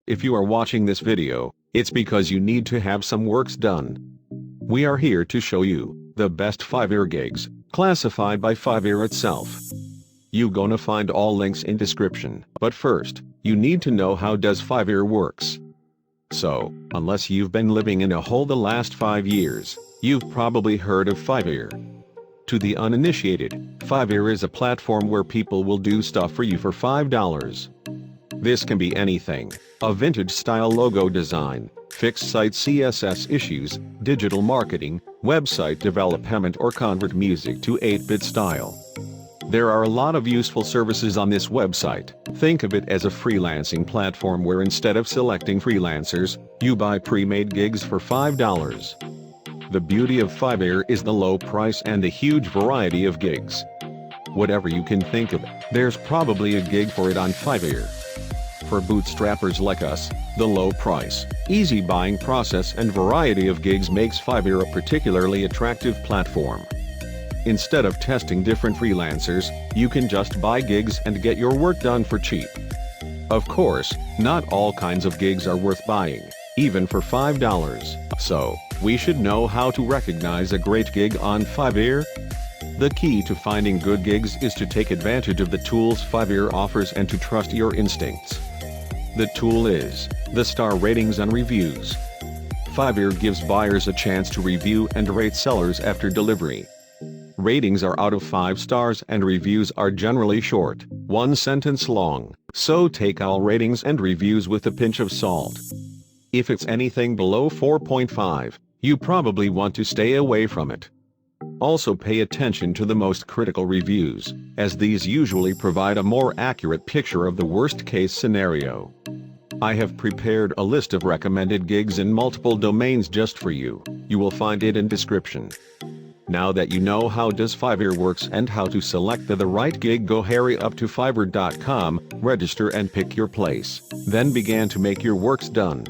If you are watching this video, it's because you need to have some works done. We are here to show you the best Fiverr gigs, classified by Fiverr itself. You gonna find all links in description, but first, you need to know how does Fiverr works. So, unless you've been living in a hole the last 5 years, you've probably heard of Fiverr. To the uninitiated, Fiverr is a platform where people will do stuff for you for $5. This can be anything: a vintage-style logo design, fixed site CSS issues, digital marketing, website development, or convert music to 8-bit style. There are a lot of useful services on this website. Think of it as a freelancing platform where instead of selecting freelancers, you buy pre-made gigs for $5. The beauty of Fiverr is the low price and the huge variety of gigs. Whatever you can think of, there's probably a gig for it on Fiverr. For bootstrappers like us, the low price, easy buying process and variety of gigs makes Fiverr a particularly attractive platform. Instead of testing different freelancers, you can just buy gigs and get your work done for cheap. Of course, not all kinds of gigs are worth buying, even for $5. So, we should know how to recognize a great gig on Fiverr. The key to finding good gigs is to take advantage of the tools Fiverr offers and to trust your instincts. The tool is the star ratings and reviews. Fiverr gives buyers a chance to review and rate sellers after delivery. Ratings are out of 5 stars and reviews are generally short, 1 sentence long, so take all ratings and reviews with a pinch of salt. If it's anything below 4.5, you probably want to stay away from it. Also pay attention to the most critical reviews, as these usually provide a more accurate picture of the worst-case scenario. I have prepared a list of recommended gigs in multiple domains just for you. You will find it in description. Now that you know how does Fiverr works and how to select the right gig, go hurry up to fiverr.com, register and pick your place, then begin to make your works done.